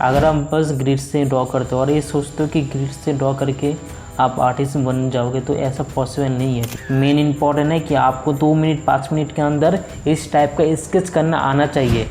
अगर आप बस ग्रिड से ड्रॉ करते हो और ये सोचते हो कि ग्रिड से ड्रॉ करके आप आर्टिस्ट बन जाओगे, तो ऐसा पॉसिबल नहीं है। मेन इम्पॉर्टेंट है कि आपको 2 मिनट 5 मिनट के अंदर इस टाइप का स्केच करना आना चाहिए।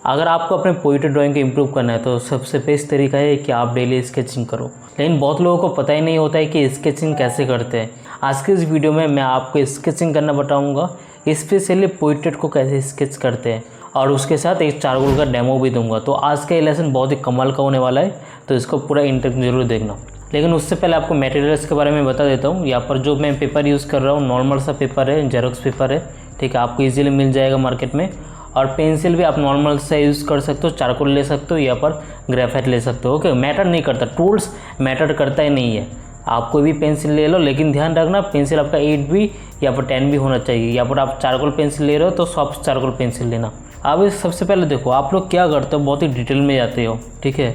अगर आपको अपने पोएट्री ड्राइंग को इम्प्रूव करना है तो सबसे बेस्ट तरीका है कि आप डेली स्केचिंग करो। लेकिन बहुत लोगों को पता ही नहीं होता है कि स्केचिंग कैसे करते हैं। आज के इस वीडियो में मैं आपको स्केचिंग करना बताऊंगा, स्पेशली पोर्ट्रेट को कैसे स्केच करते हैं, और उसके साथ एक चारकोल का डेमो भी दूंगा। तो आज का ये लेसन बहुत ही कमाल का होने वाला है, तो इसको पूरा इंटर जरूर देखना। लेकिन उससे पहले आपको मटेरियल्स के बारे में बता देता हूँ। यहाँ पर जो मैं पेपर यूज़ कर रहा हूँ नॉर्मल सा पेपर है, जेरॉक्स पेपर है, ठीक है, आपको ईजिली मिल जाएगा मार्केट में। और पेंसिल भी आप नॉर्मल से यूज़ कर सकते हो, चारकोल ले सकते हो या पर ग्रेफाइट ले सकते हो। ओके, मैटर नहीं करता, टूल्स मैटर करता ही नहीं है। आप कोई भी पेंसिल ले लो, लेकिन ध्यान रखना पेंसिल आपका 8 भी या पर 10 भी होना चाहिए। या पर आप चारकोल पेंसिल ले रहे हो तो सॉफ्ट चारकोल पेंसिल लेना। अब सबसे पहले देखो, आप लोग क्या करते हो, बहुत ही डिटेल में जाते हो, ठीक है,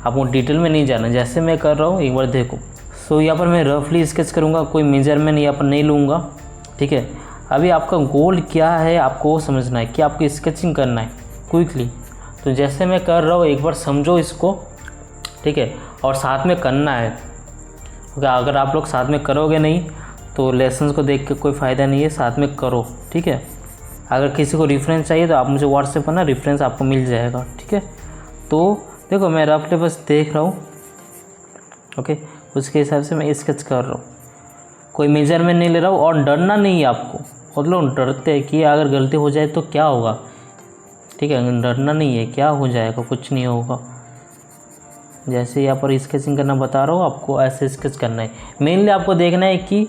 आपको डिटेल में नहीं जाना, जैसे मैं कर रहा हूँ एक बार देखो। सो यहाँ पर मैं रफली स्केच करूँगा, कोई मेजरमेंट यहाँ पर नहीं लूँगा, ठीक है। अभी आपका गोल क्या है आपको वो समझना है कि आपको स्केचिंग करना है क्विकली। तो जैसे मैं कर रहा हूँ एक बार समझो इसको, ठीक है, और साथ में करना है। अगर आप लोग साथ में करोगे नहीं तो लेसन्स को देख के कोई फ़ायदा नहीं है, साथ में करो, ठीक है। अगर किसी को रेफरेंस चाहिए तो आप मुझे व्हाट्सएप पर ना रेफरेंस आपको मिल जाएगा, ठीक है। तो देखो मैं रफली बस देख रहा हूँ, ओके, उसके हिसाब से मैं स्केच कर रहा हूँ, कोई मेजरमेंट नहीं ले रहा हूँ। और डरना नहीं है आपको, बहुत लोग डरते हैं कि अगर गलती हो जाए तो क्या होगा, ठीक है, डरना नहीं है, क्या हो जाएगा, कुछ नहीं होगा। जैसे यहाँ पर स्केचिंग करना बता रहा हूँ, आपको ऐसे स्केच करना है। मेनली आपको देखना है कि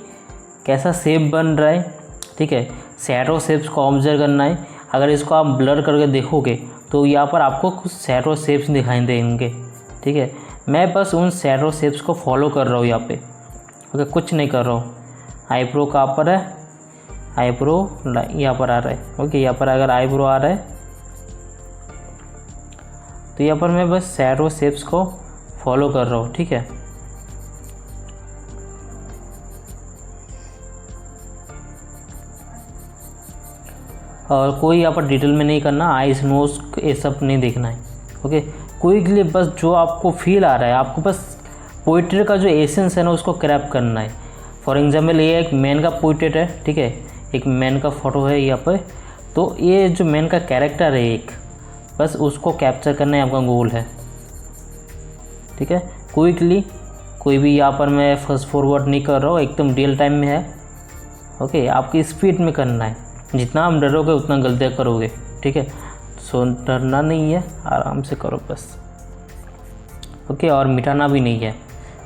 कैसा शेप बन रहा है, ठीक है, शैडो शेप्स को ऑब्जर्व करना है। अगर इसको आप ब्लर करके देखोगे तो यहाँ पर आपको कुछ शैडो शेप्स दिखाई देंगे, ठीक है। मैं बस उन शैडो शेप्स को फॉलो कर रहा हूँ यहाँ पे, ओके, कुछ नहीं कर रहा हूँ। आईब्रो कहाँ पर है, आईब्रो यहाँ पर आ रहा है, ओके, यहाँ पर अगर आईब्रो आ रहा है तो यहाँ पर मैं बस शैडो शेप्स को फॉलो कर रहा हूँ, ठीक है। और कोई यहाँ पर डिटेल में नहीं करना, आईज नोज ये सब नहीं देखना है, ओके। क्विकली बस जो आपको फील आ रहा है, आपको बस पोइट्री का जो एसेंस है ना उसको क्रैप करना है। फॉर एग्जांपल ये एक मैन का पोइट्रेट है, ठीक है, एक मैन का फ़ोटो है यहाँ पर। तो ये जो मैन का कैरेक्टर है एक, बस उसको कैप्चर करना है आपका गोल है, ठीक है। क्विकली कोई भी यहाँ पर मैं फास्ट फॉरवर्ड नहीं कर रहा हूँ, एकदम रियल टाइम में है, ओके। आपकी स्पीड में करना है, जितना आप डरोगे उतना गलतियाँ करोगे, ठीक है। सो डरना नहीं है, आराम से करो बस, ओके। और मिटाना भी नहीं है,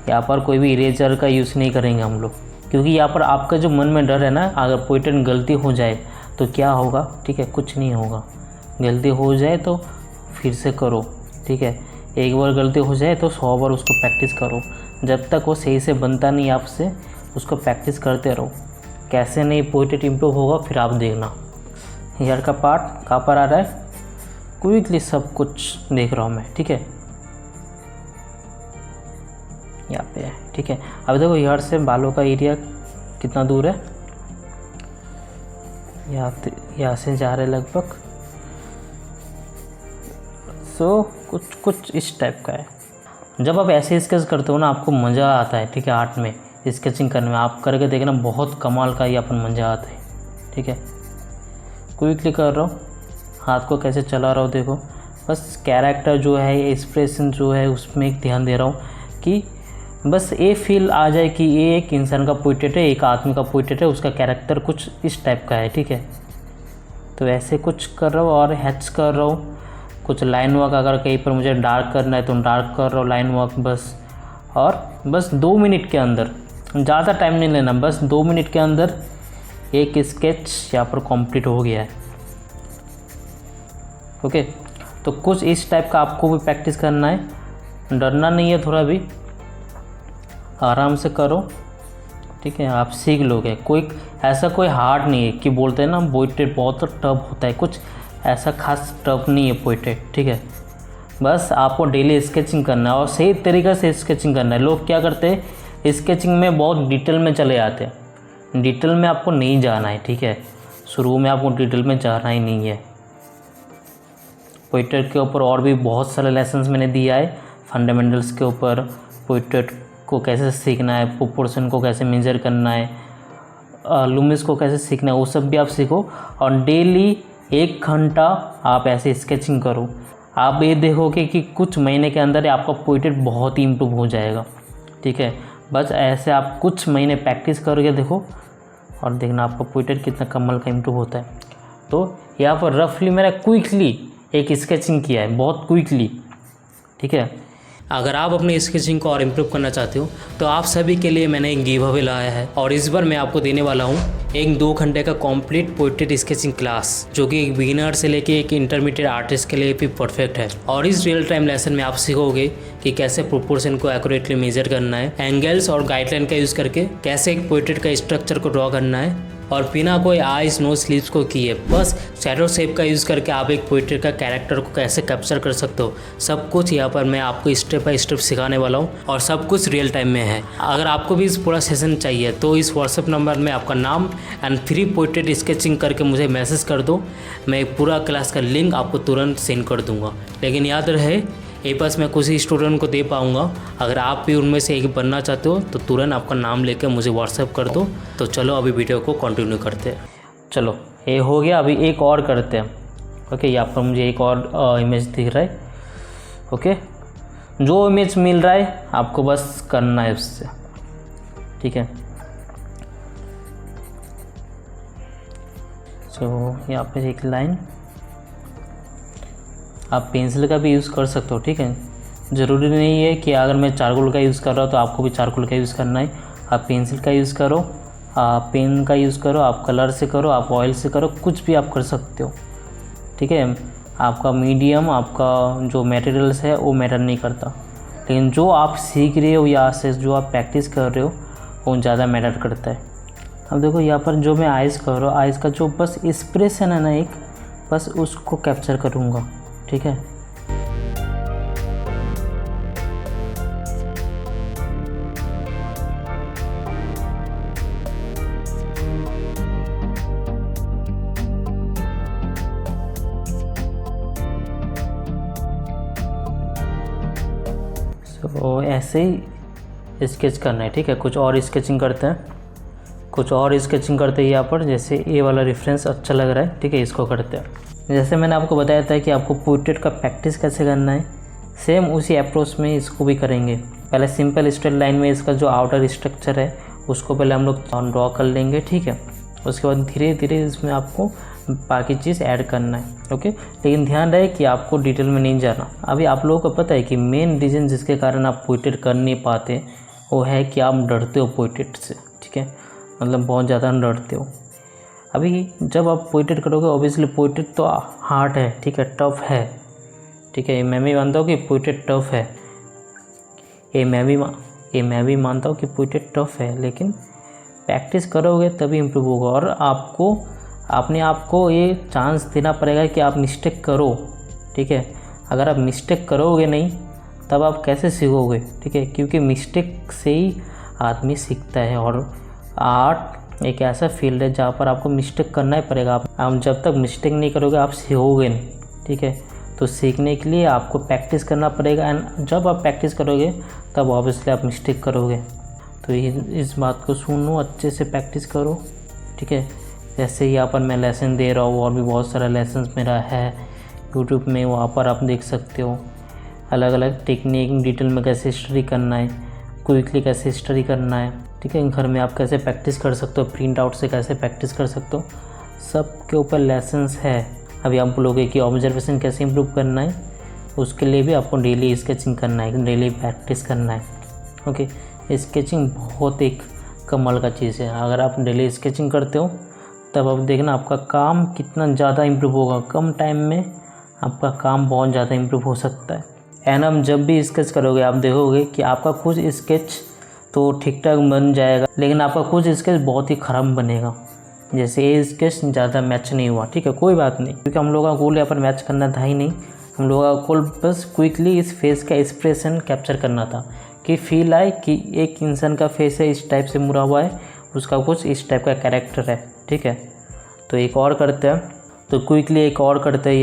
यहाँ पर कोई भी इरेजर का यूज़ नहीं करेंगे हम लोग, क्योंकि यहाँ पर आपका जो मन में डर है ना, अगर पोइट्रेट गलती हो जाए तो क्या होगा, ठीक है, कुछ नहीं होगा। गलती हो जाए तो फिर से करो, ठीक है। एक बार गलती हो जाए तो 100 बार उसको प्रैक्टिस करो, जब तक वो सही से बनता नहीं आपसे, उसको प्रैक्टिस करते रहो। कैसे नहीं पोइट्रेट इम्प्रूव होगा फिर आप देखना। हेयर का पार्ट कहाँ पर आ रहा है, क्विकली सब कुछ देख रहा हूँ मैं, ठीक है, यहाँ पे है, ठीक है। अब देखो हेयर से बालों का एरिया कितना दूर है, यहाँ से जा रहे लगभग। सो कुछ इस टाइप का है। जब आप ऐसे स्केच करते हो ना आपको मज़ा आता है, ठीक है, आर्ट में स्केचिंग करने में। आप करके देखना, बहुत कमाल का ही अपन मज़ा आता है, ठीक है। क्विकली कर रहा हूँ, हाथ को कैसे चला रहा हूँ देखो, बस कैरेक्टर जो है, एक्सप्रेशन जो है उसमें एक ध्यान दे रहा हूँ कि बस ये फील आ जाए कि ये एक इंसान का पोर्ट्रेट है, एक आदमी का पोर्ट्रेट है, उसका कैरेक्टर कुछ इस टाइप का है, ठीक है। तो ऐसे कुछ कर रहा हूँ और हैच कर रहा हूँ, कुछ लाइन वर्क अगर कहीं पर मुझे डार्क करना है तो डार्क कर रहा हूँ लाइन वर्क बस। और बस 2 मिनट के अंदर, ज़्यादा टाइम नहीं लेना, बस 2 मिनट के अंदर एक स्केच यहाँ पर कंप्लीट हो गया है, ओके। तो कुछ इस टाइप का आपको भी प्रैक्टिस करना है, डरना नहीं है, थोड़ा भी आराम से करो, ठीक है, आप सीख लोगे। कोई ऐसा कोई हार्ड नहीं है कि बोलते हैं ना पोइट्रेट बहुत टफ होता है, कुछ ऐसा खास टफ नहीं है पोइट्रेट, ठीक है। बस आपको डेली स्केचिंग करना है और सही तरीके से स्केचिंग करना है। लोग क्या करते हैं, स्केचिंग में बहुत डिटेल में चले जाते हैं, डिटेल में आपको नहीं जाना है, ठीक है। शुरू में आपको डिटेल में जाना ही नहीं है। पोर्ट्रेट के ऊपर और भी बहुत सारे लेसन्स मैंने दिया है, फंडामेंटल्स के ऊपर, पोर्ट्रेट को कैसे सीखना है, प्रोपोर्शन को कैसे मेजर करना है, लुमिस को कैसे सीखना है, वो सब भी आप सीखो। और डेली 1 घंटा आप ऐसे स्केचिंग करो। आप ये देखोगे कि कुछ महीने के अंदर आपका पोर्ट्रेट बहुत ही इम्प्रूव हो जाएगा। ठीक है, बस ऐसे आप कुछ महीने प्रैक्टिस करके देखो और देखना आपका पोर्ट्रेट कितना कमाल का इम्प्रूव होता है। तो यहाँ पर रफली मैंने क्विकली एक स्केचिंग किया है, बहुत क्विकली। ठीक है, अगर आप अपने स्केचिंग को और इम्प्रूव करना चाहते हो तो आप सभी के लिए मैंने एक गिव अवे लाया है और इस बार मैं आपको देने वाला हूँ एक 2 घंटे का कंप्लीट पोर्ट्रेट स्केचिंग क्लास, जो कि एक बिगिनर से लेके एक इंटरमीडिएट आर्टिस्ट के लिए भी परफेक्ट है। और इस रियल टाइम लेसन में आप सीखोगे कि कैसे प्रोपोर्शन को एक्यूरेटली मेजर करना है, एंगल्स और गाइडलाइन का यूज़ करके कैसे एक पोर्ट्रेट का स्ट्रक्चर को ड्रॉ करना है, और बिना कोई आइज नोज स्लीव्स को किए बस शैडो शेप का यूज़ करके आप एक पोर्ट्रेट का कैरेक्टर को कैसे कैप्चर कर सकते हो, सब कुछ यहाँ पर मैं आपको स्टेप बाय स्टेप सिखाने वाला हूँ और सब कुछ रियल टाइम में है। अगर आपको भी इस पूरा सेशन चाहिए तो इस व्हाट्सएप नंबर में आपका नाम एंड फ्री पोर्ट्रेट स्केचिंग करके मुझे मैसेज कर दो, मैं पूरा क्लास का लिंक आपको तुरंत सेंड कर दूँगा। लेकिन याद रहे, ये बस मैं कुछ ही स्टूडेंट को दे पाऊँगा। अगर आप भी उनमें से एक बनना चाहते हो तो तुरंत आपका नाम लेकर मुझे व्हाट्सएप कर दो। तो चलो अभी वीडियो को कंटिन्यू करते हैं। चलो ये हो गया, अभी एक और करते हैं। ओके, यहाँ पर मुझे एक और इमेज दिख रहा है। ओके, जो इमेज मिल रहा है आपको बस करना है उससे। ठीक है, तो यहाँ पर एक लाइन, आप पेंसिल का भी यूज़ कर सकते हो। ठीक है, ज़रूरी नहीं है कि अगर मैं चारकोल का यूज़ कर रहा हूँ तो आपको भी चारकोल का यूज़ करना है। आप पेंसिल का यूज़ करो, आप पेन का यूज़ करो, आप कलर से करो, आप ऑयल से करो, कुछ भी आप कर सकते हो। ठीक है, आपका मीडियम, आपका जो मटेरियल्स है वो मैटर नहीं करता, लेकिन जो आप सीख रहे हो या से जो आप प्रैक्टिस कर रहे हो वो ज़्यादा मैटर करता है। अब देखो यहाँ पर जो मैं आइज़ कर रहा हूँ, आइज़ का जो बस एक्सप्रेशन है ना एक, बस उसको कैप्चर करूँगा। ठीक है, तो ऐसे ही स्केच करना है। ठीक है, कुछ और स्केचिंग करते हैं, कुछ और स्केचिंग करते हैं यहाँ पर। जैसे ये वाला रेफरेंस अच्छा लग रहा है, ठीक है, इसको करते हैं। जैसे मैंने आपको बताया था कि आपको पोर्ट्रेट का प्रैक्टिस कैसे करना है, सेम उसी अप्रोच में इसको भी करेंगे। पहले सिंपल स्ट्रेट लाइन में इसका जो आउटर स्ट्रक्चर है उसको पहले हम लोग ड्रॉ कर लेंगे। ठीक है, उसके बाद धीरे धीरे इसमें आपको बाकी चीज़ ऐड करना है। ओके, लेकिन ध्यान रहे कि आपको डिटेल में नहीं जाना। अभी आप लोगों को पता है कि मेन रीज़न जिसके कारण आप पोर्ट्रेट कर नहीं पाते वो है कि आप डरते हो पोर्ट्रेट से। ठीक है, मतलब बहुत ज़्यादा डरते हो। अभी जब आप पोर्ट्रेट करोगे, ऑब्वियसली पोर्ट्रेट तो हार्ड है, ठीक है, टफ है। ठीक है, मैं भी मानता हूँ कि पोर्ट्रेट टफ है, ये मैं भी मानता हूँ कि पोर्ट्रेट टफ है, लेकिन प्रैक्टिस करोगे तभी इम्प्रूव होगा। और आपको अपने आप को ये चांस देना पड़ेगा कि आप मिस्टेक करो। ठीक है, अगर आप मिस्टेक करोगे नहीं तब आप कैसे सीखोगे। ठीक है, क्योंकि मिस्टेक से ही आदमी सीखता है। और आर्ट एक ऐसा फील्ड है जहाँ पर आपको मिस्टेक करना ही पड़ेगा। आप जब तक मिस्टेक नहीं करोगे आप सीखोगे नहीं। ठीक है, तो सीखने के लिए आपको प्रैक्टिस करना पड़ेगा, एंड जब आप प्रैक्टिस करोगे तब ऑब्वियसली आप मिस्टेक करोगे। तो इस बात को सुनो, अच्छे से प्रैक्टिस करो। ठीक है, जैसे यहाँ पर मैं लेसन दे रहा हूँ, और भी बहुत सारा लेसन मेरा है यूट्यूब में, वहाँ पर आप देख सकते हो अलग अलग टेक्निक, डिटेल में कैसे स्टडी करना है, क्विकली कैसे स्टडी करना है। ठीक है, घर में आप कैसे प्रैक्टिस कर सकते हो, प्रिंट आउट से कैसे प्रैक्टिस कर सकते हो, सब के ऊपर लेसन्स है। अभी आप बोलोगे कि ऑब्जर्वेशन कैसे इंप्रूव करना है, उसके लिए भी आपको डेली स्केचिंग करना है, डेली प्रैक्टिस करना है। ओके, स्केचिंग बहुत एक कमाल का चीज़ है। अगर आप डेली स्केचिंग करते हो तब आप देखना आपका काम कितना ज़्यादा इम्प्रूव होगा। कम टाइम में आपका काम बहुत ज़्यादा इम्प्रूव हो सकता है। एंड हम जब भी स्केच करोगे आप देखोगे कि आपका कुछ स्केच तो ठीक ठाक बन जाएगा, लेकिन आपका कुछ स्केच बहुत ही ख़राब बनेगा। जैसे ये स्केच ज़्यादा मैच नहीं हुआ, ठीक है, कोई बात नहीं, क्योंकि हम लोगों का गोल यहाँ पर मैच करना था ही नहीं। हम लोगों का गोल बस क्विकली इस फेस का एक्सप्रेशन कैप्चर करना था, कि फील आए कि एक इंसान का फेस है, इस टाइप से मुड़ा हुआ है, उसका कुछ इस टाइप का कैरेक्टर है। ठीक है, तो एक और करते हैं, तो क्विकली एक और करते हैं।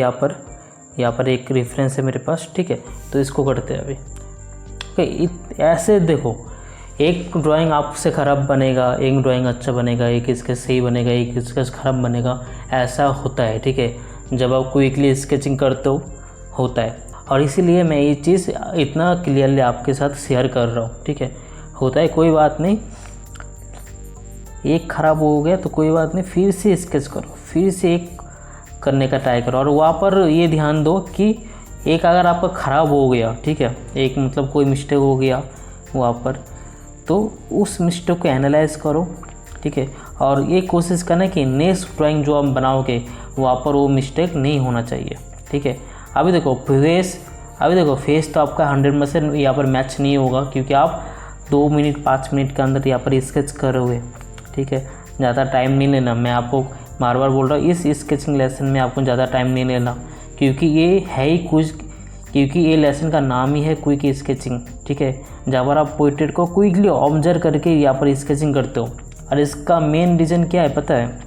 यहाँ पर एक रेफरेंस है मेरे पास, ठीक है, तो इसको करते हैं अभी। ओके, ऐसे देखो, एक ड्राइंग आपसे ख़राब बनेगा, एक ड्राइंग अच्छा बनेगा, एक इसके सही बनेगा, एक इसका ख़राब बनेगा, ऐसा होता है, ठीक है, जब आप क्विकली स्केचिंग करते हो होता है। और इसीलिए मैं ये चीज़ इतना क्लियरली आपके साथ शेयर कर रहा हूँ, ठीक है। होता है, कोई बात नहीं, एक ख़राब हो गया तो कोई बात नहीं, फिर से स्केच करो, फिर से एक करने का ट्राई करो। और वहाँ पर ये ध्यान दो कि एक अगर आपका ख़राब हो गया, ठीक है, एक मतलब कोई मिस्टेक हो गया वहाँ पर, तो उस मिस्टेक को एनालाइज करो, ठीक है, और ये कोशिश करना कि नेक्स्ट ड्राइंग जो आप बनाओगे वहाँ पर वो मिस्टेक नहीं होना चाहिए, ठीक है। अभी देखो फेस तो आपका 100% यहाँ पर मैच नहीं होगा, क्योंकि आप 2 मिनट 5 मिनट के अंदर यहाँ पर स्केच करोगे, ठीक है। ज़्यादा टाइम नहीं लेना, मैं आपको बार बार बोल रहा हूँ, इस स्केचिंग लेसन में आपको ज़्यादा टाइम नहीं लेना, क्योंकि ये है ही कुछ, क्योंकि ये लेसन का नाम ही है क्विक स्केचिंग, ठीक है। जहाँ पर आप पोर्ट्रेट को क्विकली ऑब्जर्व करके यहाँ पर स्केचिंग करते हो। और इसका मेन रीज़न क्या है पता है,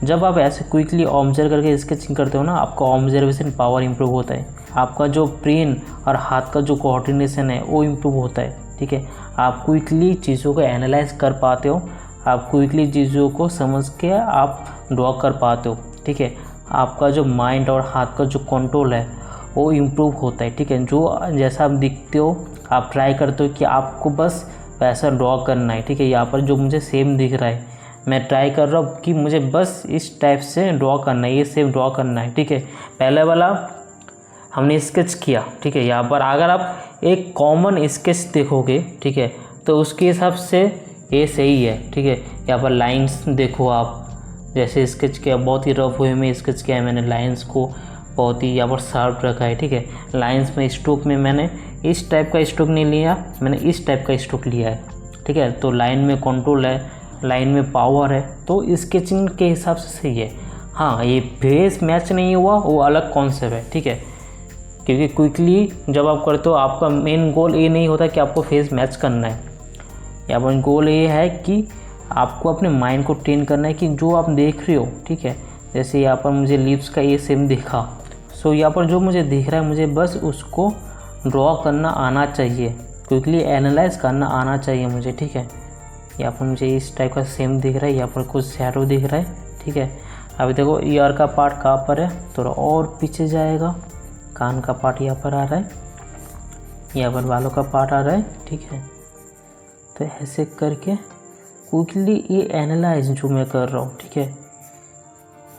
जब आप ऐसे क्विकली ऑब्जर्व करके स्केचिंग करते हो ना, आपका ऑब्जर्वेशन पावर इंप्रूव होता है, आपका जो ब्रेन और हाथ का जो कोऑर्डिनेशन है वो इम्प्रूव होता है, ठीक है। आप क्विकली चीज़ों को एनालाइज कर पाते हो, आप क्विकली चीज़ों को समझ के आप ड्रॉ कर पाते हो, ठीक है। आपका जो माइंड और हाथ का जो कंट्रोल है वो इम्प्रूव होता है, ठीक है। जो जैसा आप दिखते हो आप ट्राई करते हो कि आपको बस वैसा ड्रॉ करना है, ठीक है। यहाँ पर जो मुझे सेम दिख रहा है, मैं ट्राई कर रहा हूँ कि मुझे बस इस टाइप से ड्रॉ करना है, ये सेम ड्रॉ करना है, ठीक है। पहले वाला हमने स्केच किया, ठीक है। यहाँ पर अगर आप एक कॉमन स्केच देखोगे, ठीक है, तो उसके हिसाब से ये सही है, ठीक है। यहाँ पर लाइंस देखो आप, जैसे स्केच किया बहुत ही रफ वे में स्केच किया है मैंने, लाइंस को बहुत ही यहाँ पर शार्प रखा है, ठीक है। लाइंस में स्ट्रोक में मैंने इस टाइप का स्ट्रोक नहीं लिया, मैंने इस टाइप का स्ट्रोक लिया है, ठीक है। तो लाइन में कंट्रोल है, लाइन में पावर है, तो स्केचिंग के हिसाब से सही है। हाँ, ये फेस मैच नहीं हुआ वो अलग कॉन्सेप्ट है, ठीक है, क्योंकि क्विकली जब आप करते हो आपका मेन गोल ये नहीं होता कि आपको फेस मैच करना है, यहाँ पर गोल ये है कि आपको अपने माइंड को ट्रेन करना है कि जो आप देख रहे हो, ठीक है। जैसे यहाँ पर मुझे लिप्स का ये सेम दिखा, सो यहाँ पर जो मुझे दिख रहा है मुझे बस उसको ड्रॉ करना आना चाहिए, क्विकली एनालाइज करना आना चाहिए मुझे, ठीक है। यहाँ पर मुझे इस टाइप का सेम दिख रहा है, यहाँ पर कुछ शैडो दिख रहा है, ठीक है। अभी देखो ईयर का पार्ट कहाँ पर है, थोड़ा और पीछे जाएगा, कान का पार्ट यहाँ पर आ रहा है, यहाँ पर बालों का पार्ट आ रहा है, ठीक है। तो ऐसे करके क्विकली ये एनालाइज जो मैं कर रहा हूँ, ठीक है।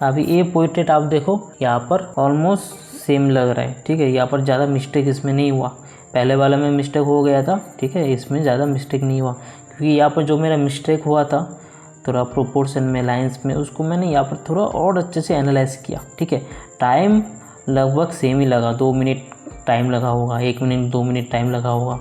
अभी ये पोर्ट्रेट आप देखो यहाँ पर ऑलमोस्ट सेम लग रहा है, ठीक है। यहाँ पर ज़्यादा मिस्टेक इसमें नहीं हुआ, पहले वाला में मिस्टेक हो गया था, ठीक है, इसमें ज़्यादा मिस्टेक नहीं हुआ, क्योंकि यहाँ पर जो मेरा मिस्टेक हुआ था थोड़ा प्रोपोर्शन में, लाइंस में, उसको मैंने यहाँ पर थोड़ा और अच्छे से एनालाइज किया, ठीक है। टाइम लगभग सेम ही लगा, 2 मिनट टाइम लगा होगा, 1 मिनट 2 मिनट टाइम लगा होगा,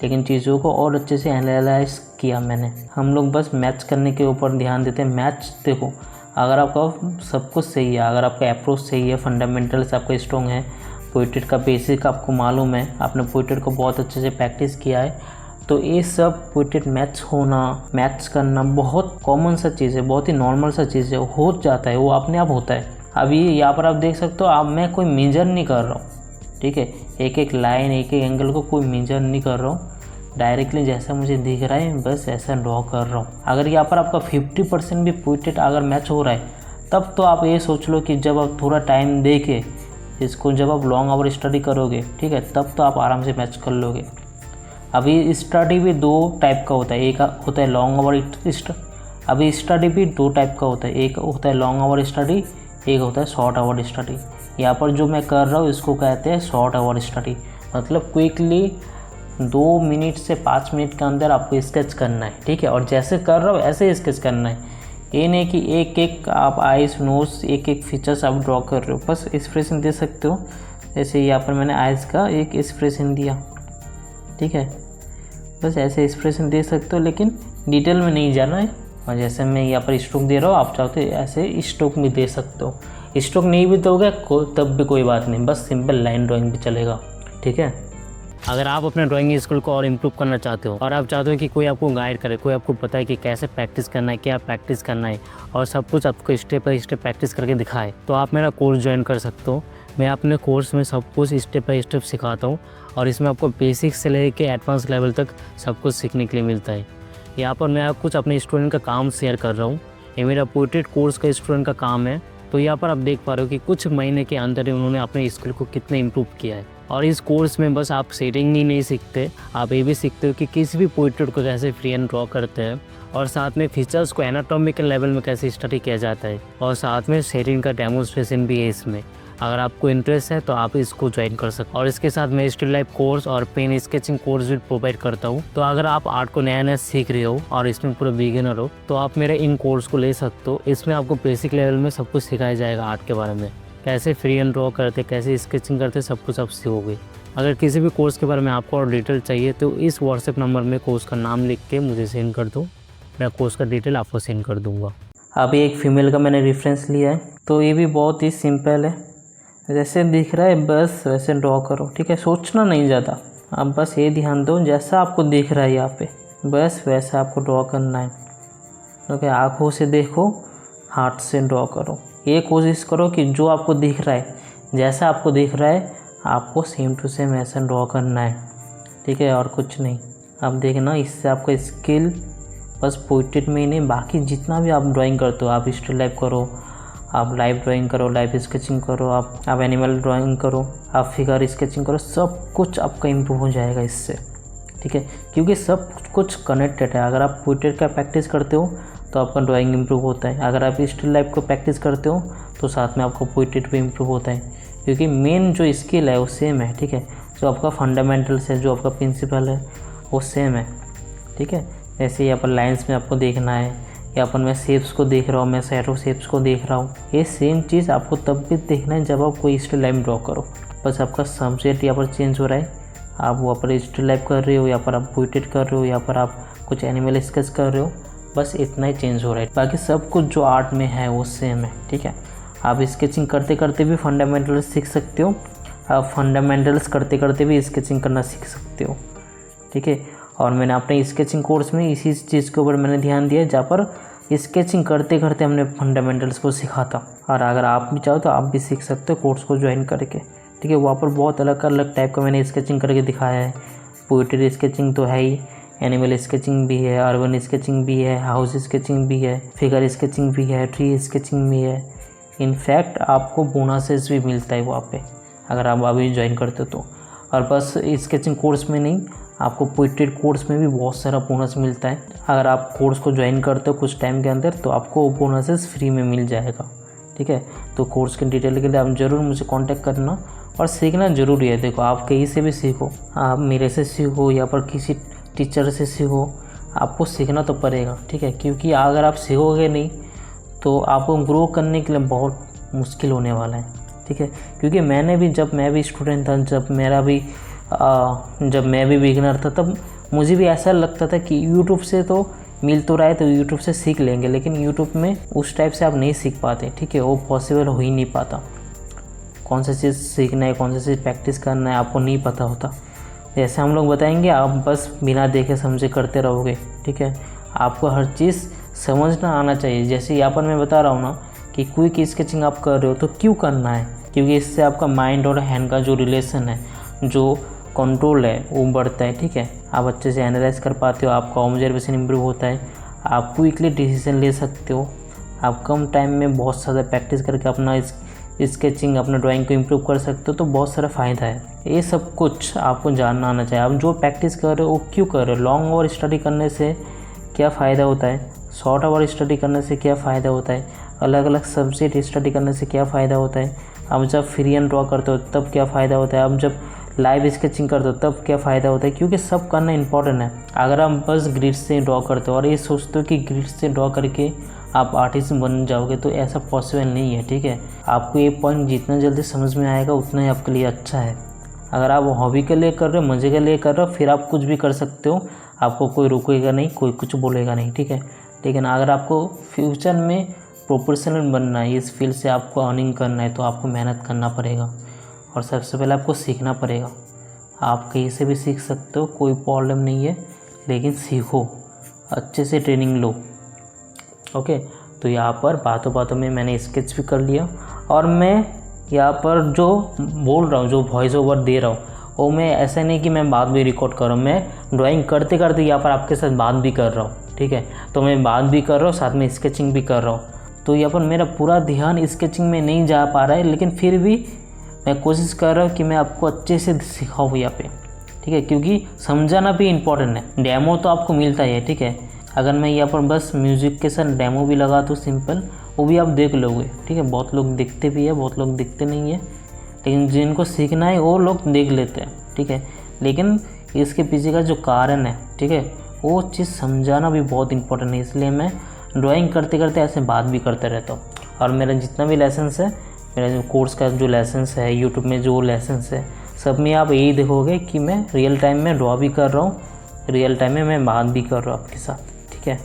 लेकिन चीज़ों को और अच्छे से एनालाइज किया मैंने। हम लोग बस मैच करने के ऊपर ध्यान देते हैं। मैच देखो, अगर आपका सब कुछ सही है, अगर आपका अप्रोच सही है, फंडामेंटल्स आपका स्ट्रॉन्ग है, पोर्ट्रेट का बेसिक आपको मालूम है, आपने पोर्ट्रेट को बहुत अच्छे से प्रैक्टिस किया है, तो ये सब पोर्ट्रेट मैच होना, मैच करना बहुत कॉमन सा चीज़ है, बहुत ही नॉर्मल सा चीज़ है, हो जाता है, वो अपने आप होता है। अभी यहाँ पर आप देख सकते हो, अब मैं कोई मेजर नहीं कर रहा हूँ, ठीक है, एक एक लाइन एक एक एंगल को कोई मेजर नहीं कर रहा हूँ, डायरेक्टली जैसा मुझे दिख रहा है बस ऐसा ड्रॉ कर रहा हूँ। अगर यहाँ पर आपका 50% भी पोर्ट्रेट अगर मैच हो रहा है, तब तो आप ये सोच लो कि जब आप थोड़ा टाइम दे के इसको, जब आप लॉन्ग आवर स्टडी करोगे, ठीक है, तब तो आप आराम से मैच कर लोगे। अभी स्टडी भी 2 टाइप का होता है, एक होता है लॉन्ग आवर अभी स्टडी भी 2 टाइप का होता है, एक होता है लॉन्ग आवर स्टडी, एक होता है शॉर्ट आवर स्टडी। यहाँ पर जो मैं कर रहा हूँ इसको कहते हैं शॉर्ट आवर स्टडी, मतलब क्विकली 2 मिनट से 5 मिनट के अंदर आपको स्केच करना है, ठीक है। और जैसे कर रहा हूँ ऐसे स्केच करना है, ये नहीं कि एक एक आप आइस नोज एक एक फीचर्स आप ड्रॉ कर रहे हो, बस एक्सप्रेशन दे सकते हो। जैसे यहाँ पर मैंने आइस का एक एक्सप्रेशन दिया, ठीक है, बस ऐसे एक्सप्रेशन दे सकते हो, लेकिन डिटेल में नहीं जाना है। और जैसे मैं यहाँ पर स्ट्रोक दे रहा हूँ, आप चाहते हो ऐसे स्ट्रोक भी दे सकते हो, स्ट्रोक नहीं भी दोगे तब भी कोई बात नहीं, बस सिंपल लाइन ड्राइंग भी चलेगा, ठीक है। अगर आप अपने ड्राइंग स्किल को और इम्प्रूव करना चाहते हो और आप चाहते हो कि कोई आपको गाइड करे, कोई आपको बताए कि कैसे प्रैक्टिस करना है, क्या प्रैक्टिस करना है और सब कुछ आपको स्टेप बाय स्टेप प्रैक्टिस करके दिखाए, तो आप मेरा कोर्स ज्वाइन कर सकते हो। मैं अपने कोर्स में सब कुछ स्टेप बाय स्टेप सिखाता हूँ और इसमें आपको बेसिक से लेकर एडवांस लेवल तक सब कुछ सीखने के लिए मिलता है। यहाँ पर मैं कुछ अपने स्टूडेंट का काम शेयर कर रहा हूँ। ये मेरा पोर्ट्रेट कोर्स का स्टूडेंट का काम है। तो यहाँ पर आप देख पा रहे हो कि कुछ महीने के अंदर ही उन्होंने अपने स्किल को कितने इम्प्रूव किया है। और इस कोर्स में बस आप शेडिंग ही नहीं सीखते, आप ये भी सीखते हो कि किसी भी पोर्ट्रेट को कैसे फ्री हैंड ड्रॉ करते हैं और साथ में फीचर्स को एनाटॉमिकल लेवल में कैसे स्टडी किया जाता है और साथ में शेडिंग का डेमोन्स्ट्रेशन भी है इसमें। अगर आपको इंटरेस्ट है तो आप इसको ज्वाइन कर सकते हो। और इसके साथ मैं स्टिल लाइफ कोर्स और पेन स्केचिंग कोर्स भी प्रोवाइड करता हूँ। तो अगर आप आर्ट को नया नया सीख रहे हो और इसमें पूरा बिगिनर हो तो आप मेरे इन कोर्स को ले सकते हो। इसमें आपको बेसिक लेवल में सब कुछ सिखाया जाएगा, आर्ट के बारे में कैसे फ्री हैंड ड्रॉ करते, कैसे स्केचिंग करते, सब कुछ आप सीखोगे। अगर किसी भी कोर्स के बारे में आपको और डिटेल चाहिए तो इस व्हाट्सएप नंबर में कोर्स का नाम लिख के मुझे सेंड कर दो, मैं कोर्स का डिटेल आपको सेंड कर दूँगा। अभी एक फ़ीमेल का मैंने रेफरेंस लिया है, तो ये भी बहुत ही सिंपल है। जैसे दिख रहा है बस वैसे ड्रॉ करो, ठीक है। सोचना नहीं ज़्यादा, आप बस ये ध्यान दो जैसा आपको दिख रहा है यहाँ पे बस वैसा आपको ड्रॉ करना है। ओके, आँखों से देखो, हाथ से ड्रॉ करो। ये कोशिश करो कि जो आपको दिख रहा है, जैसा आपको दिख रहा है आपको सेम टू सेम ऐसा ड्रॉ करना है, ठीक है, और कुछ नहीं। आप देखना, इससे आपका स्किल बस पोर्ट्रेट में ही नहीं, बाकी जितना भी आप ड्राइंग करते हो, आप स्टिल लाइफ करो, आप लाइव ड्राइंग करो, लाइव स्केचिंग करो, आप एनिमल ड्राइंग करो, आप फिगर स्केचिंग करो, सब कुछ आपका इम्प्रूव हो जाएगा इससे, ठीक है। क्योंकि सब कुछ कनेक्टेड है। अगर आप पोर्ट्रेट का प्रैक्टिस करते हो तो आपका ड्राइंग इम्प्रूव होता है। अगर आप स्टिल लाइफ को प्रैक्टिस करते हो तो साथ में आपको पोर्ट्रेट भी इम्प्रूव होता है, क्योंकि मेन जो स्किल है वो सेम है, ठीक है। जो आपका फंडामेंटल्स है, जो आपका प्रिंसिपल है वो सेम है, ठीक है। जैसे यहाँ पर लाइन्स में आपको देखना है, यहाँ पर मैं शेप्स को देख रहा हूँ, मैं शैडो शेप्स को देख रहा हूँ, ये सेम चीज़ आपको तब भी देखना है जब आप कोई स्टिल लाइफ ड्रॉ करो। बस आपका सब्जेक्ट यहाँ पर चेंज हो रहा है, आप वहाँ पर स्टिल लाइफ कर रहे हो, यहाँ पर आप पोर्ट्रेट कर रहे हो, यहाँ पर आप कुछ एनिमल स्केच कर रहे हो, बस इतना ही चेंज हो रहा है। बाकी सब कुछ जो आर्ट में है वो सेम है, ठीक है। आप स्केचिंग करते करते भी फंडामेंटल्स सीख सकते हो, आप फंडामेंटल्स करते करते भी स्केचिंग करना सीख सकते हो, ठीक है। और मैंने अपने स्केचिंग कोर्स में इसी चीज़ के ऊपर मैंने ध्यान दिया, जहाँ पर स्केचिंग करते करते हमने फंडामेंटल्स को सिखाता। और अगर आप भी चाहो तो आप भी सीख सकते हो कोर्स को ज्वाइन करके, ठीक है। वहाँ पर बहुत अलग अलग टाइप का मैंने स्केचिंग करके दिखाया है। पोएट्री स्केचिंग तो है ही, एनिमल स्केचिंग भी है, अर्बन स्केचिंग भी है, हाउस स्केचिंग भी है, फिगर स्केचिंग भी है, ट्री स्केचिंग भी है। इनफैक्ट आपको बोनसेस भी मिलता है वहाँ पे अगर आप अभी ज्वाइन करते हो तो। और बस स्केचिंग कोर्स में नहीं, आपको पोर्ट्रेट कोर्स में भी बहुत सारा बोनस मिलता है। अगर आप कोर्स को ज्वाइन करते हो कुछ टाइम के अंदर तो आपको बोनसेस फ्री में मिल जाएगा, ठीक है। तो कोर्स के डिटेल के लिए आप ज़रूर मुझे कांटेक्ट करना, और सीखना ज़रूरी है। देखो, आप कहीं से भी सीखो, आप मेरे से सीखो या पर किसी टीचर से सीखो, आपको सीखना तो पड़ेगा, ठीक है। क्योंकि अगर आप सीखोगे नहीं तो आपको ग्रो करने के लिए बहुत मुश्किल होने वाला है, ठीक है। क्योंकि मैंने भी, जब मैं भी स्टूडेंट था, जब मैं भी बिगिनर था, तब मुझे भी ऐसा लगता था कि यूट्यूब से तो मिल तो रहा है तो यूट्यूब से सीख लेंगे, लेकिन यूट्यूब में उस टाइप से आप नहीं सीख पाते, ठीक है। वो पॉसिबल हो ही नहीं पाता। कौन सा चीज़ सीखना है, कौन सा चीज़ प्रैक्टिस करना है, आपको नहीं पता होता। जैसे हम लोग बताएंगे, आप बस बिना देखे समझे करते रहोगे, ठीक है। आपको हर चीज़ समझना आना चाहिए। जैसे यहाँ पर मैं बता रहा हूँ ना कि क्विक स्केचिंग आप कर रहे हो तो क्यों करना है, क्योंकि इससे आपका माइंड और हैंड का जो रिलेशन है, जो कंट्रोल है वो बढ़ता है, ठीक है। आप अच्छे से एनालाइज कर पाते हो, आपका ऑब्जर्वेशन इंप्रूव होता है, आप क्विकली डिसीजन ले सकते हो, आप कम टाइम में बहुत ज़्यादा प्रैक्टिस करके अपना स्केचिंग, अपना ड्राइंग को इम्प्रूव कर सकते हो। तो बहुत सारा फ़ायदा है। ये सब कुछ आपको जानना आना चाहिए। आप जो प्रैक्टिस कर रहे हो वो क्यों कर रहे हो, लॉन्ग आवर स्टडी करने से क्या फ़ायदा होता है, शॉर्ट आवर स्टडी करने से क्या फ़ायदा होता है, अलग अलग सब्जेक्ट स्टडी करने से क्या फ़ायदा होता है, आप जब फ्री हैंड ड्रॉ करते हो तब क्या फ़ायदा होता है, आप जब लाइव स्केचिंग करते हो तब क्या फ़ायदा होता है। क्योंकि सब करना इंपॉर्टेंट है। अगर आप बस ग्रिड से ड्रॉ करते हो और ये सोचते हो कि ग्रिड से ड्रॉ करके आप आर्टिस्ट बन जाओगे, तो ऐसा पॉसिबल नहीं है, ठीक है। आपको ये पॉइंट जितना जल्दी समझ में आएगा उतना ही आपके लिए अच्छा है। अगर आप हॉबी के लिए कर रहे हो, मज़े के लिए कर रहे हो, फिर आप कुछ भी कर सकते हो, आपको कोई रोकेगा नहीं, कोई कुछ बोलेगा नहीं, ठीक है। लेकिन अगर आपको फ्यूचर में प्रोफेशनल बनना है, इस फील्ड से आपको अर्निंग करना है, तो आपको मेहनत करना पड़ेगा और सबसे पहले आपको सीखना पड़ेगा। आप कहीं से भी सीख सकते हो, कोई प्रॉब्लम नहीं है, लेकिन सीखो, अच्छे से ट्रेनिंग लो। ओके, तो यहाँ पर बातों बातों में मैंने स्केच भी कर लिया, और मैं यहाँ पर जो बोल रहा हूँ, जो वॉइस ओवर दे रहा हूँ, वो मैं ऐसा नहीं कि मैं बात भी रिकॉर्ड कर रहा हूँ, मैं ड्राइंग करते करते यहाँ पर आपके साथ बात भी कर रहा हूँ। ठीक है, तो मैं बात भी कर रहा हूँ, साथ में स्केचिंग भी कर रहा हूँ। तो यहाँ पर मेरा पूरा ध्यान स्केचिंग में नहीं जा पा रहा है, लेकिन फिर भी मैं कोशिश कर रहा हूँ कि मैं आपको अच्छे से सिखाऊँ यहाँ पे। ठीक है, क्योंकि समझाना भी इम्पोर्टेंट है। डेमो तो आपको मिलता ही है। ठीक है, अगर मैं यहाँ पर बस म्यूज़िक के साथ डेमो भी लगा दूँ सिंपल, वो भी आप देख लोगे। ठीक है, बहुत लोग देखते भी है, बहुत लोग देखते नहीं है, लेकिन जिनको सीखना है वो लोग देख लेते हैं। ठीक है, लेकिन इसके पीछे का जो कारण है, ठीक है, वो चीज़ समझाना भी बहुत इंपॉर्टेंट है। इसलिए मैं ड्राइंग करते करते ऐसे बात भी करते रहता हूँ। और मेरा जितना भी लेसन्स है, मेरा जो कोर्स का जो लेसन्स है, यूट्यूब में जो लेसन्स है, सब में आप यही देखोगे कि मैं रियल टाइम में ड्रॉ भी कर रहा हूँ, रियल टाइम में मैं बात भी कर रहा हूँ आपके साथ। ठीक है,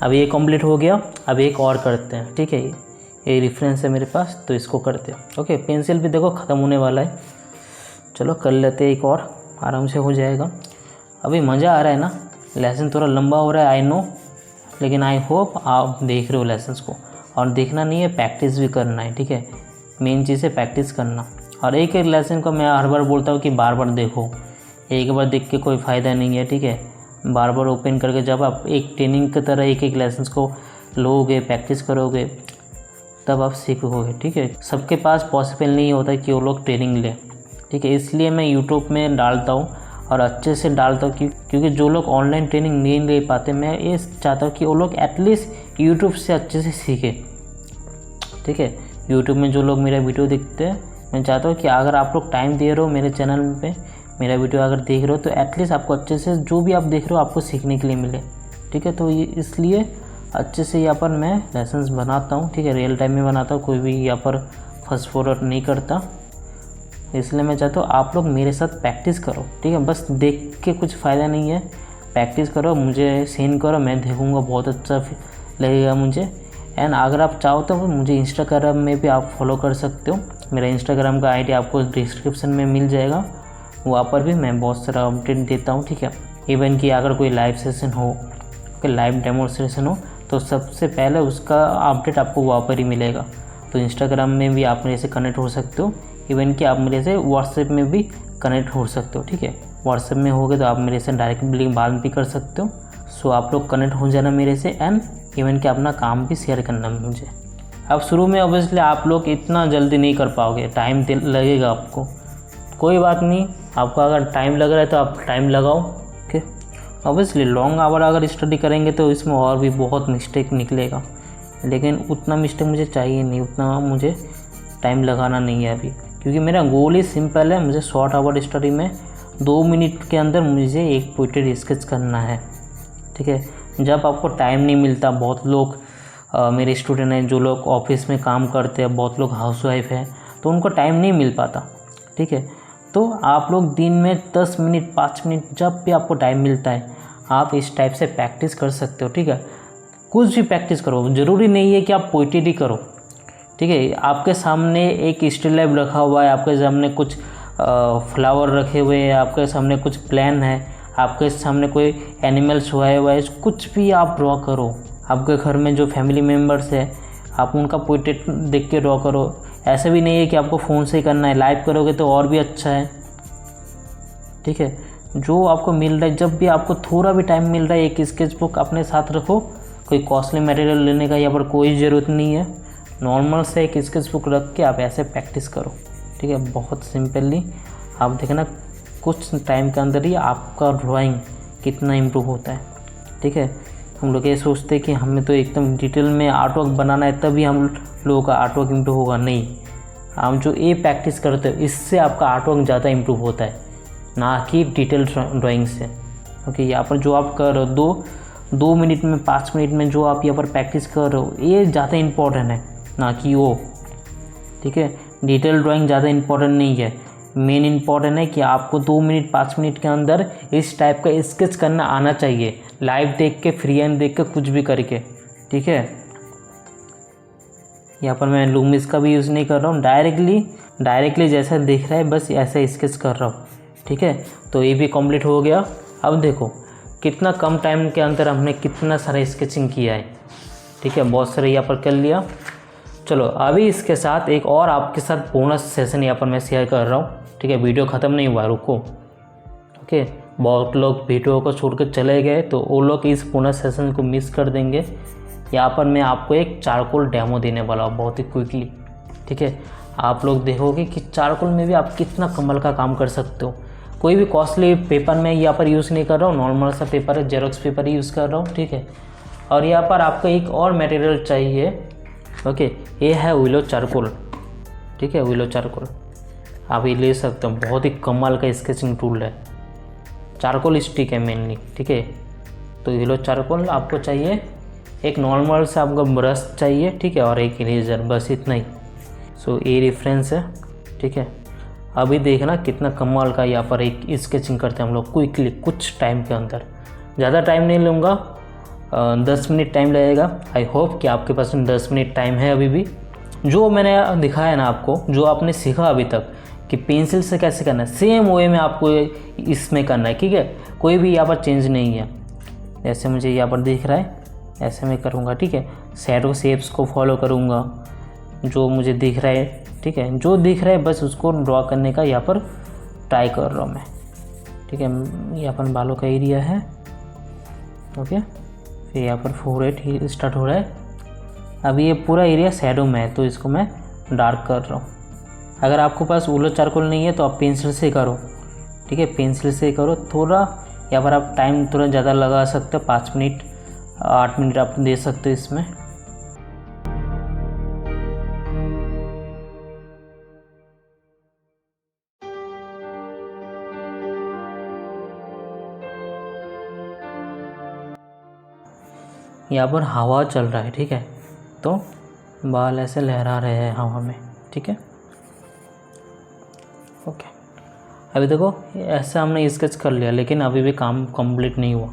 अब ये कंप्लीट हो गया। अब एक और करते हैं। ठीक है, ये रेफरेंस है मेरे पास, तो इसको करते हैं। ओके, पेंसिल भी देखो ख़त्म होने वाला है, चलो कर लेते हैं, एक और आराम से हो जाएगा। अभी मज़ा आ रहा है ना, लेसन थोड़ा लंबा हो रहा है, आई नो, लेकिन आई होप आप देख रहे हो लेसन्स को। और देखना नहीं है, प्रैक्टिस भी करना है। ठीक है, मेन चीज़ है प्रैक्टिस करना। और एक एक लेसन को मैं हर बार बोलता हूँ कि बार बार देखो, एक बार देख के कोई फ़ायदा नहीं है। ठीक है, बार बार ओपन करके जब आप एक ट्रेनिंग की तरह एक एक लेसन्स को लोगे, प्रैक्टिस करोगे, तब आप सीखोगे। ठीक है, सबके पास पॉसिबल नहीं होता कि वो लोग ट्रेनिंग लें। ठीक है, इसलिए मैं यूट्यूब में डालता हूँ, और अच्छे से डालता हूँ, क्योंकि जो लोग ऑनलाइन ट्रेनिंग नहीं ले पाते, मैं ये चाहता हूँ कि वो लोग एटलीस्ट यूट्यूब से अच्छे से सीखें। ठीक है, यूट्यूब में जो लोग मेरा वीडियो देखते हैं, मैं चाहता हूँ कि अगर आप लोग टाइम दे रहे हो मेरे चैनल पे, मेरा वीडियो अगर देख रहे हो, तो एटलीस्ट आपको अच्छे से जो भी आप देख रहे हो आपको सीखने के लिए मिले। ठीक है, तो ये इसलिए अच्छे से यहाँ पर मैं लेसन्स बनाता हूँ। ठीक है, रियल टाइम में बनाता हूँ, कोई भी यहाँ पर फास्ट फॉरवर्ड नहीं करता। इसलिए मैं चाहता हूँ आप लोग मेरे साथ प्रैक्टिस करो। ठीक है, बस देख के कुछ फ़ायदा नहीं है, प्रैक्टिस करो, मुझे सेंड करो, मैं देखूँगा, बहुत अच्छा लगेगा मुझे। एंड अगर आप चाहो तो मुझे इंस्टाग्राम में भी आप फॉलो कर सकते हो। मेरा इंस्टाग्राम का आईडी आपको डिस्क्रिप्शन में मिल जाएगा, वहाँ पर भी मैं बहुत सारा अपडेट देता हूँ। ठीक है, इवन कि अगर कोई लाइव सेशन हो, लाइव डेमोन्स्ट्रेशन हो, तो सबसे पहले उसका अपडेट आपको वहाँ पर ही मिलेगा। तो इंस्टाग्राम में भी आप मेरे से कनेक्ट हो सकते हो, इवन कि आप मेरे से व्हाट्सएप में भी कनेक्ट हो सकते हो। ठीक है, व्हाट्सएप में हो गए तो आप मेरे से डायरेक्टली बात भी कर सकते हो। सो आप लोग कनेक्ट हो जाना मेरे से, एंड इवन कि अपना काम भी शेयर करना मुझे। अब शुरू में ऑब्वियसली आप लोग इतना जल्दी नहीं कर पाओगे, टाइम लगेगा आपको, कोई बात नहीं, आपको अगर टाइम लग रहा है तो आप टाइम लगाओ। ओके, ऑब्वियसली लॉन्ग आवर अगर स्टडी करेंगे तो इसमें और भी बहुत मिस्टेक निकलेगा, लेकिन उतना मिस्टेक मुझे चाहिए नहीं, उतना मुझे टाइम लगाना नहीं है अभी, क्योंकि मेरा गोल ही सिंपल है। मुझे शॉर्ट आवर स्टडी में 2 मिनट के अंदर मुझे एक पोर्ट्रेट स्केच करना है। ठीक है, जब आपको टाइम नहीं मिलता, बहुत लोग मेरे स्टूडेंट हैं जो लोग ऑफिस में काम करते हैं, बहुत लोग हाउसवाइफ हैं, तो उनको टाइम नहीं मिल पाता। ठीक है, तो आप लोग दिन में 10 मिनट 5 मिनट जब भी आपको टाइम मिलता है, आप इस टाइप से प्रैक्टिस कर सकते हो। ठीक है, कुछ भी प्रैक्टिस करो, ज़रूरी नहीं है कि आप पोइट्री ही करो। ठीक है, आपके सामने एक स्टिल लाइफ रखा हुआ है, आपके सामने कुछ फ्लावर रखे हुए हैं, आपके सामने कुछ प्लान है, आपके सामने कोई एनिमल्स हुआ है, कुछ भी आप ड्रॉ करो। आपके घर में जो फैमिली मेम्बर्स है, आप उनका पोर्ट्रेट देख के ड्रॉ करो। ऐसा भी नहीं है कि आपको फ़ोन से ही करना है, लाइव करोगे तो और भी अच्छा है। ठीक है, जो आपको मिल रहा है, जब भी आपको थोड़ा भी टाइम मिल रहा है, एक स्केच बुक अपने साथ रखो। कोई कॉस्टली मटेरियल लेने का यहाँ पर कोई ज़रूरत नहीं है, नॉर्मल से एक स्केच बुक रख के आप ऐसे प्रैक्टिस करो। ठीक है, बहुत सिंपली आप देखना कुछ टाइम के अंदर ही आपका ड्राइंग कितना इम्प्रूव होता है। ठीक है, हम लोग ये सोचते हैं कि हमें तो एकदम डिटेल में आर्ट वर्क बनाना है तभी हम लोगों का आर्ट वर्क इम्प्रूव होगा। नहीं, हम जो ये प्रैक्टिस करते हो इससे आपका आर्ट वर्क ज़्यादा इम्प्रूव होता है, ना कि डिटेल ड्राइंग से। ओके, यहाँ पर जो आप कर रहे हो 2 मिनट में 5 मिनट में जो आप यहाँ पर प्रैक्टिस कर रहे हो, ये ज़्यादा इम्पोर्टेंट है, ना कि वो। ठीक है, डिटेल ड्राइंग ज़्यादा इम्पोर्टेंट नहीं है, मेन इम्पॉर्टेंट है कि आपको 2 मिनट 5 मिनट के अंदर इस टाइप का स्केच करना आना चाहिए, लाइव देख के, फ्री हैंड देख के, कुछ भी करके। ठीक है, यहाँ पर मैं लूमिस का भी यूज़ नहीं कर रहा हूँ, डायरेक्टली जैसा दिख रहा है बस ऐसा स्केच कर रहा हूँ। ठीक है, तो ये भी कंप्लीट हो गया। अब देखो कितना कम टाइम के अंदर हमने कितना सारा स्केचिंग किया है। ठीक है, बहुत सारे यहाँ पर कर लिया। चलो अभी इसके साथ एक और आपके साथ बोनस सेशन यहाँ पर मैं शेयर कर रहा हूँ। ठीक है, वीडियो ख़त्म नहीं हुआ, रुको। ओके, बहुत लोग वीडियो को छोड़ कर चले गए तो वो लोग इस बोनस सेशन को मिस कर देंगे। यहाँ पर मैं आपको एक चारकोल डेमो देने वाला हूँ बहुत ही क्विकली। ठीक है, आप लोग देखोगे कि चारकोल में भी आप कितना कमाल का काम कर सकते हो। कोई भी कॉस्टली पेपर मैं यहाँ पर यूज़ नहीं कर रहा हूँ, नॉर्मल सा पेपर है, जेरोक्स पेपर ही यूज़ कर रहा हूँ। ठीक है, और यहाँ पर आपको एक और मटेरियल चाहिए। ओके, ये है विलो चारकोल। ठीक है, विलो चारकोल आप ये ले सकते हो, बहुत ही कमाल का स्केचिंग टूल है। चारकोल स्टिक है मेनली। ठीक है, तो विलो चारकोल आपको चाहिए, एक नॉर्मल सा आपको ब्रश चाहिए। ठीक है, और एक इरेजर, बस इतना ही। सो ये रेफरेंस है। ठीक है, अभी देखना कितना कमाल का यहाँ पर एक स्केचिंग करते हैं हम लोग क्विकली, कुछ टाइम के अंदर। ज़्यादा टाइम नहीं लूँगा, 10 मिनट टाइम लगेगा। आई होप कि आपके पास 10 मिनट टाइम है अभी भी। जो मैंने दिखाया ना आपको, जो आपने सीखा अभी तक कि पेंसिल से कैसे करना है, सेम वे में आपको इसमें करना है। ठीक है, कोई भी यहाँ पर चेंज नहीं है। जैसे मुझे यहाँ पर दिख रहा है ऐसे मैं करूँगा। ठीक है, शैडो शेप्स को फॉलो करूँगा जो मुझे दिख रहा है। ठीक है, जो दिख रहा है बस उसको ड्रॉ करने का यहाँ पर ट्राई कर रहा हूँ मैं। ठीक है, ये अपन बालों का एरिया है। ओके, फिर यहाँ पर फोरहेड ही स्टार्ट हो रहा है। अभी ये पूरा एरिया शैडो में है तो इसको मैं डार्क कर रहा हूँ। अगर आपके पास विलो चारकोल नहीं है तो आप पेंसिल से करो। ठीक है, पेंसिल से करो। थोड़ा यहाँ पर आप टाइम थोड़ा ज़्यादा लगा सकते हो, 5 मिनट 8 मिनट आप दे सकते हो इसमें। यहाँ पर हवा चल रहा है। ठीक है, तो बाल ऐसे लहरा रहे हैं हवा में। ठीक है, ओके, अभी देखो ऐसे हमने स्केच कर लिया लेकिन अभी भी काम कंप्लीट नहीं हुआ।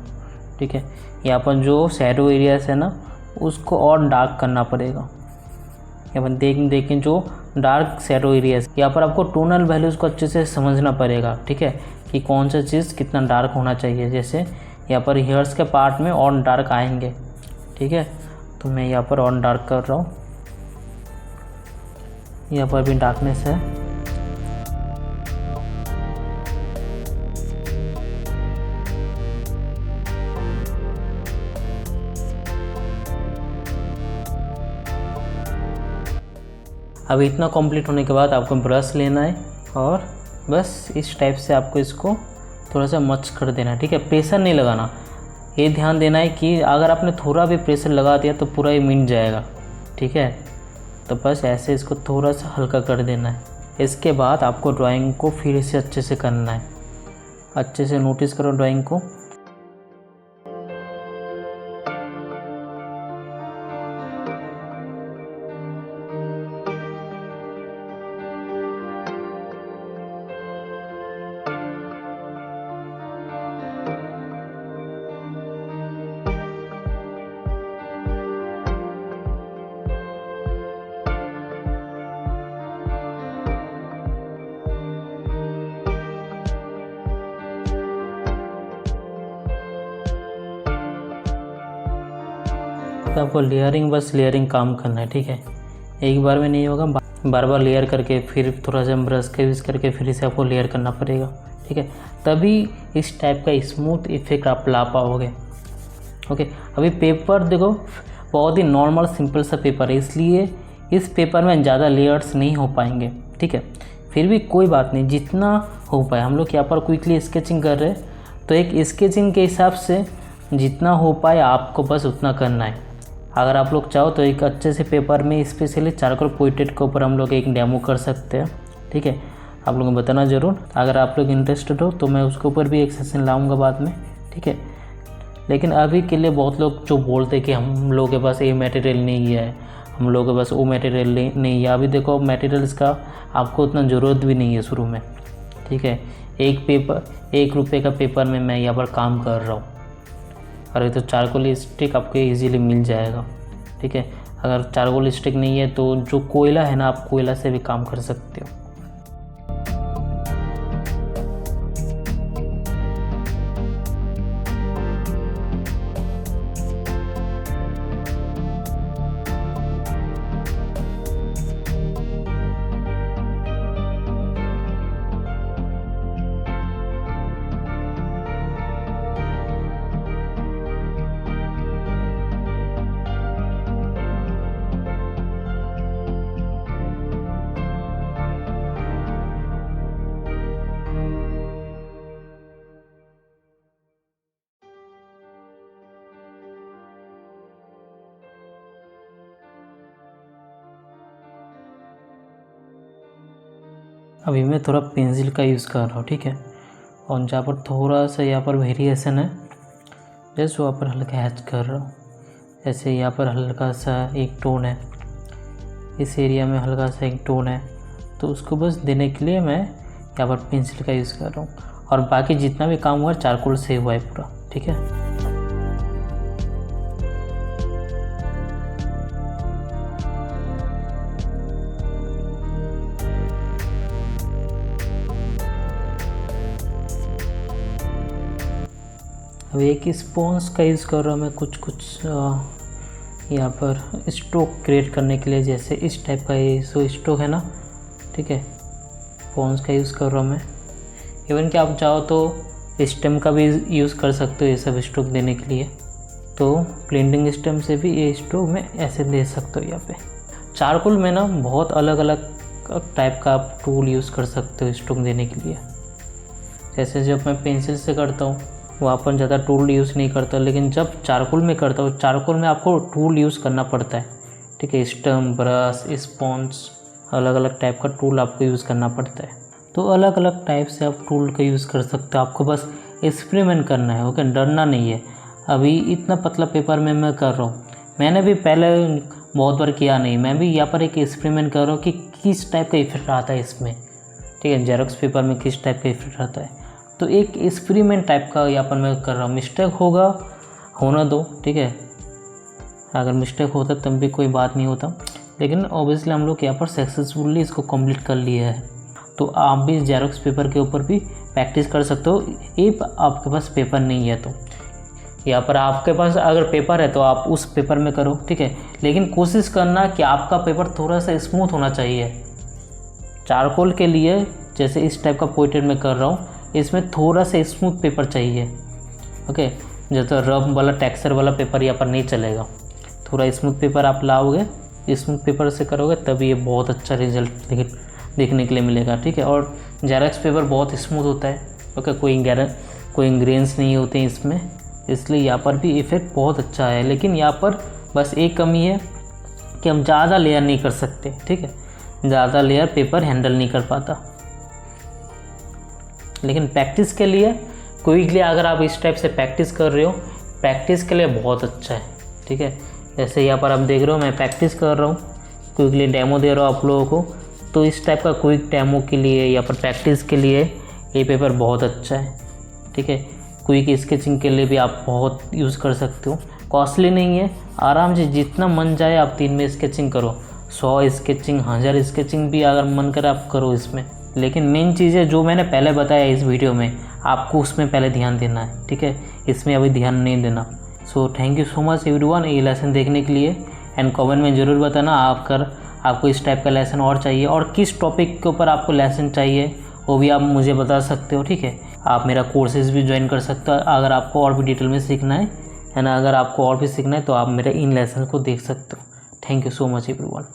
ठीक है, यहाँ पर जो शैडो एरियाज है ना उसको और डार्क करना पड़ेगा। यहाँ पर देखें जो डार्क शैडो एरियाज, यहाँ पर आपको टोनल वैल्यूज़ को अच्छे से समझना पड़ेगा। ठीक है, कि कौन सा चीज़ कितना डार्क होना चाहिए। जैसे यहाँ पर हेयर्स के पार्ट में और डार्क आएंगे। ठीक है, तो मैं यहाँ पर और डार्क कर रहा हूँ। यहाँ पर भी डार्कनेस है। अब इतना कंप्लीट होने के बाद आपको ब्रश लेना है और बस इस टाइप से आपको इसको थोड़ा सा मच कर देना है। ठीक है, प्रेशर नहीं लगाना। ये ध्यान देना है कि अगर आपने थोड़ा भी प्रेशर लगा दिया तो पूरा ही मिट जाएगा। ठीक है, तो बस ऐसे इसको थोड़ा सा हल्का कर देना है। इसके बाद आपको ड्राइंग को फिर से अच्छे से करना है। अच्छे से नोटिस करो ड्राइंग को। तो आपको लेयरिंग, बस लेयरिंग काम करना है। ठीक है, एक बार में नहीं होगा, बार बार लेयर करके फिर थोड़ा सा ब्रश के यूज़ करके फिर इसे आपको लेयर करना पड़ेगा। ठीक है, तभी इस टाइप का स्मूथ इफेक्ट आप ला पाओगे। ओके, अभी पेपर देखो बहुत ही नॉर्मल सिंपल सा पेपर है, इसलिए इस पेपर में ज़्यादा लेयर्स नहीं हो पाएंगे। ठीक है, फिर भी कोई बात नहीं, जितना हो पाए। हम लोग यहाँ पर क्विकली स्केचिंग कर रहे हैं तो एक स्केचिंग के हिसाब से जितना हो पाए आपको बस उतना करना है। अगर आप लोग चाहो तो एक अच्छे से पेपर में स्पेशली चारकोल पोर्ट्रेट के ऊपर हम लोग एक डेमो कर सकते हैं। ठीक है, आप लोगों को बताना ज़रूर। अगर आप लोग इंटरेस्टेड हो तो मैं उसके ऊपर भी एक सेशन लाऊंगा बाद में। ठीक है, लेकिन अभी के लिए बहुत लोग जो बोलते हैं कि हम लोगों के पास ये मटेरियल नहीं है, हम लोगों के पास वो मटेरियल नहीं है। अभी देखो मटेरियल्स का आपको उतना ज़रूरत भी नहीं है शुरू में। ठीक है, एक रुपये का पेपर में मैं यहाँ पर काम कर रहा हूँ। अरे तो चारकोल स्टिक आपको इजीली मिल जाएगा। ठीक है, अगर चारकोल स्टिक नहीं है तो जो कोयला है ना, आप कोयला से भी काम कर सकते हो। अभी मैं थोड़ा पेंसिल का यूज़ कर रहा हूँ, ठीक है। और जहाँ पर थोड़ा सा यहाँ पर वेरिएशन है, जैसे वहाँ पर हल्का हैच कर रहा हूँ। ऐसे यहाँ पर हल्का सा एक टोन है, इस एरिया में हल्का सा एक टोन है, तो उसको बस देने के लिए मैं यहाँ पर पेंसिल का यूज़ कर रहा हूँ। और बाकी जितना भी काम हुआ चारकोल से हुआ है पूरा, ठीक है। अब एक स्पॉन्ज का यूज़ कर रहा हूँ मैं कुछ यहाँ पर स्ट्रोक क्रिएट करने के लिए, जैसे इस टाइप का ये सो स्ट्रोक है ना, ठीक है। स्पॉन्ज का यूज़ कर रहा हूँ मैं। इवन कि आप चाहो तो स्टेम का भी यूज़ कर सकते हो ये सब स्ट्रोक देने के लिए, तो ब्लेंडिंग स्टेम से भी ये स्ट्रोक में ऐसे दे सकते हो यहाँ पे। चारकोल में ना बहुत अलग अलग टाइप का आप टूल यूज़ कर सकते हो स्ट्रोक देने के लिए। जैसे जब मैं पेंसिल से करता हूँ वहाँ पर ज़्यादा टूल यूज़ नहीं करता, लेकिन जब चारकोल में करता हूँ, चारकोल में आपको टूल यूज़ करना पड़ता है, ठीक है। स्टम, ब्रश, स्पॉन्ज, अलग अलग टाइप का टूल आपको यूज़ करना पड़ता है। तो अलग अलग टाइप से आप टूल का यूज़ कर सकते हो। आपको बस एक्सपेरिमेंट करना है, ओके, डरना नहीं है। अभी इतना पतला पेपर में मैं कर रहा हूँ, मैंने भी पहले बहुत बार किया नहीं, मैं भी यहाँ पर एक एक्सपेरिमेंट कर रहा हूँ कि किस टाइप का इफेक्ट आता है इसमें, ठीक है। जेरॉक्स पेपर में किस टाइप का इफेक्ट आता है, तो एक एक्सपेरिमेंट टाइप का यहाँ पर मैं कर रहा हूँ। मिस्टेक होगा, होना दो, ठीक है। अगर मिस्टेक होता तब भी कोई बात नहीं होता, लेकिन ऑब्वियसली हम लोग यहाँ पर सक्सेसफुली इसको कंप्लीट कर लिया है। तो आप भी जेरॉक्स पेपर के ऊपर भी प्रैक्टिस कर सकते हो। ये आपके पास पेपर नहीं है तो यहाँ पर आपके पास अगर पेपर है तो आप उस पेपर में करो, ठीक है। लेकिन कोशिश करना कि आपका पेपर थोड़ा सा स्मूथ होना चाहिए। चारकोल के लिए जैसे इस टाइप का पोर्ट्रेट में कर रहा हूँ, इसमें थोड़ा सा स्मूथ पेपर चाहिए, ओके। जैसे रफ वाला टेक्सचर वाला पेपर यहाँ पर नहीं चलेगा। थोड़ा स्मूथ पेपर आप लाओगे, स्मूथ पेपर से करोगे तभी ये बहुत अच्छा रिजल्ट देखने के लिए मिलेगा, ठीक है। और जेरॉक्स पेपर बहुत स्मूथ होता है, ओके। कोई इंग्रेन्स नहीं होते हैं इसमें, इसलिए यहाँ पर भी इफ़ेक्ट बहुत अच्छा है। लेकिन यहाँ पर बस एक कमी है कि हम ज़्यादा लेयर नहीं कर सकते, ठीक है। ज़्यादा लेयर पेपर हैंडल नहीं कर पाता। लेकिन प्रैक्टिस के लिए, क्विकली अगर आप इस टाइप से प्रैक्टिस कर रहे हो, प्रैक्टिस के लिए बहुत अच्छा है, ठीक है। जैसे यहाँ पर आप देख रहे हो मैं प्रैक्टिस कर रहा हूँ, क्विकली डेमो दे रहा हूँ आप लोगों को। तो इस टाइप का क्विक डेमो के लिए या पर प्रैक्टिस के लिए ये पेपर बहुत अच्छा है, ठीक है। क्विक स्केचिंग के लिए भी आप बहुत यूज़ कर सकते हो। कॉस्टली नहीं है, आराम से जितना मन जाए आप 3 में स्केचिंग करो। 100 स्केचिंग, 1000 स्केचिंग भी अगर मन करे आप करो इसमें। लेकिन मेन चीज़ है जो मैंने पहले बताया इस वीडियो में, आपको उसमें पहले ध्यान देना है, ठीक है। इसमें अभी ध्यान नहीं देना। So thank you so much everyone ये लेसन देखने के लिए। एंड कमेंट में ज़रूर बताना आपको इस टाइप का लेसन और चाहिए, और किस टॉपिक के ऊपर आपको लेसन चाहिए वो भी आप मुझे बता सकते हो, ठीक है। आप मेरा कोर्सेज़ भी ज्वाइन कर सकते हो अगर आपको और भी डिटेल में सीखना है। एंड अगर आपको और भी सीखना है तो आप मेरे इन लेसन को देख सकते हो। Thank you so much everyone.